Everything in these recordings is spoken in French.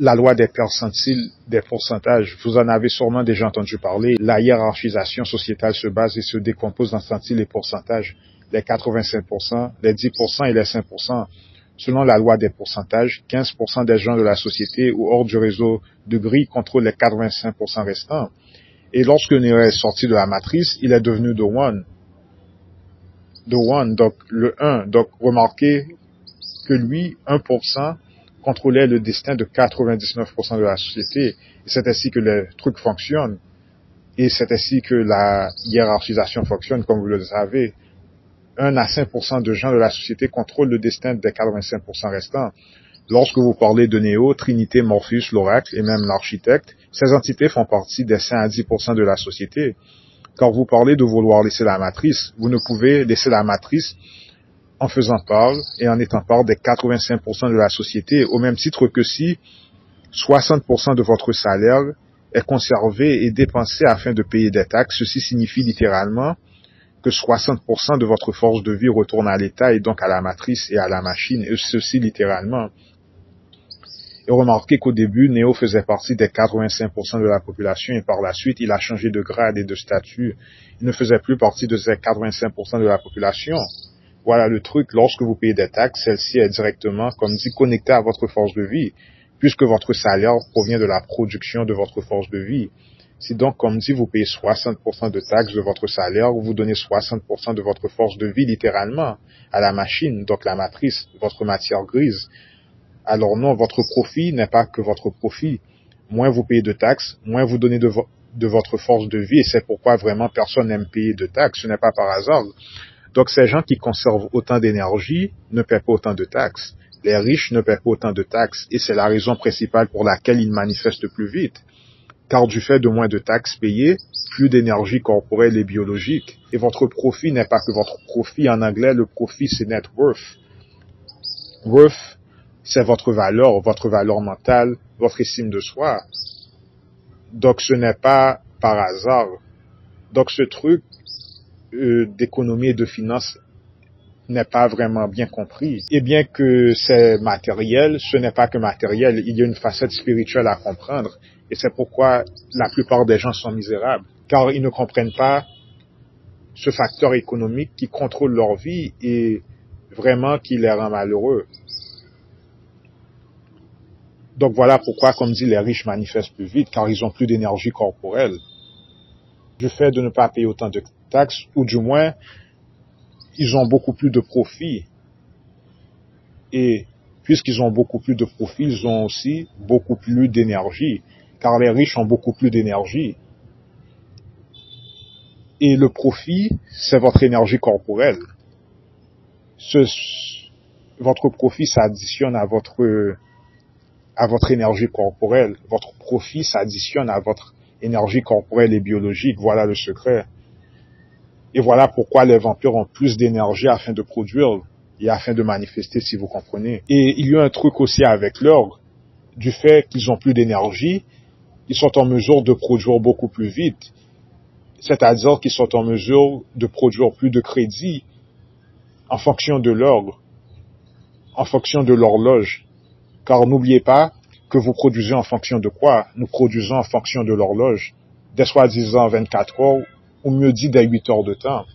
La loi des percentiles, des pourcentages, vous en avez sûrement déjà entendu parler. La hiérarchisation sociétale se base et se décompose en centiles et pourcentages. Les 85%, les 10% et les 5%. Selon la loi des pourcentages, 15% des gens de la société ou hors du réseau de grille contrôlent les 85% restants. Et lorsque Neo est sorti de la matrice, il est devenu The One. The One, donc le 1. Donc remarquez que lui, 1%, contrôlait le destin de 99% de la société. Et c'est ainsi que les trucs fonctionnent. Et c'est ainsi que la hiérarchisation fonctionne, comme vous le savez. 1 à 5% de gens de la société contrôlent le destin des 85% restants. Lorsque vous parlez de Néo, Trinité, Morpheus, l'Oracle et même l'Architecte, ces entités font partie des 5 à 10% de la société. Quand vous parlez de vouloir laisser la matrice, vous ne pouvez laisser la matrice en faisant part et en étant part des 85% de la société, au même titre que si 60% de votre salaire est conservé et dépensé afin de payer des taxes. Ceci signifie littéralement que 60% de votre force de vie retourne à l'État et donc à la matrice et à la machine, et ceci littéralement. Et remarquez qu'au début, Néo faisait partie des 85% de la population et par la suite, il a changé de grade et de statut. Il ne faisait plus partie de ces 85% de la population. Voilà le truc, lorsque vous payez des taxes, celle-ci est directement, comme dit, connectée à votre force de vie, puisque votre salaire provient de la production de votre force de vie. Si donc, comme dit, vous payez 60% de taxes de votre salaire, vous donnez 60% de votre force de vie, littéralement, à la machine, donc la matrice, votre matière grise. Alors non, votre profit n'est pas que votre profit. Moins vous payez de taxes, moins vous donnez de votre force de vie, et c'est pourquoi vraiment personne n'aime payer de taxes, ce n'est pas par hasard. Donc, ces gens qui conservent autant d'énergie ne paient pas autant de taxes. Les riches ne paient pas autant de taxes. Et c'est la raison principale pour laquelle ils manifestent plus vite. Car du fait de moins de taxes payées, plus d'énergie corporelle et biologique. Et votre profit n'est pas que votre profit. En anglais, le profit, c'est net worth. Worth, c'est votre valeur mentale, votre estime de soi. Donc, ce n'est pas par hasard. Donc, ce truc d'économie et de finance n'est pas vraiment bien compris. Et bien que c'est matériel, ce n'est pas que matériel, il y a une facette spirituelle à comprendre. Et c'est pourquoi la plupart des gens sont misérables, car ils ne comprennent pas ce facteur économique qui contrôle leur vie et vraiment qui les rend malheureux. Donc voilà pourquoi, comme dit, les riches manifestent plus vite, car ils ont plus d'énergie corporelle. Du fait de ne pas payer autant de taxes, ou du moins, ils ont beaucoup plus de profits. Et puisqu'ils ont beaucoup plus de profits, ils ont aussi beaucoup plus d'énergie, car les riches ont beaucoup plus d'énergie. Et le profit, c'est votre énergie corporelle. Votre profit s'additionne à votre énergie corporelle. Votre profit s'additionne à votre énergie corporelle et biologique. Voilà le secret. Et voilà pourquoi les vampires ont plus d'énergie afin de produire et afin de manifester, si vous comprenez. Et il y a un truc aussi avec l'or. Du fait qu'ils ont plus d'énergie, ils sont en mesure de produire beaucoup plus vite. C'est-à-dire qu'ils sont en mesure de produire plus de crédit en fonction de l'or, en fonction de l'horloge. Car n'oubliez pas que vous produisez en fonction de quoi? Nous produisons en fonction de l'horloge, des soi-disant 24 heures, ou mieux dit des 8 heures de temps.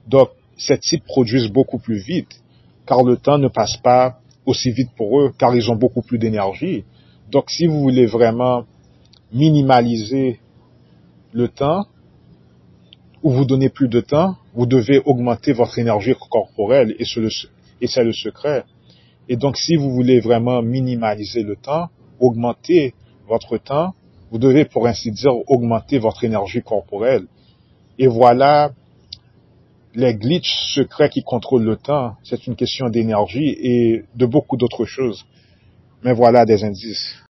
Donc, ces types produisent beaucoup plus vite, car le temps ne passe pas aussi vite pour eux, car ils ont beaucoup plus d'énergie. Donc, si vous voulez vraiment minimaliser le temps, ou vous donner plus de temps, vous devez augmenter votre énergie corporelle, et c'est le secret. Et donc, si vous voulez vraiment minimaliser le temps, augmenter votre temps, vous devez, pour ainsi dire, augmenter votre énergie corporelle. Et voilà les glitches secrets qui contrôlent le temps. C'est une question d'énergie et de beaucoup d'autres choses. Mais voilà des indices.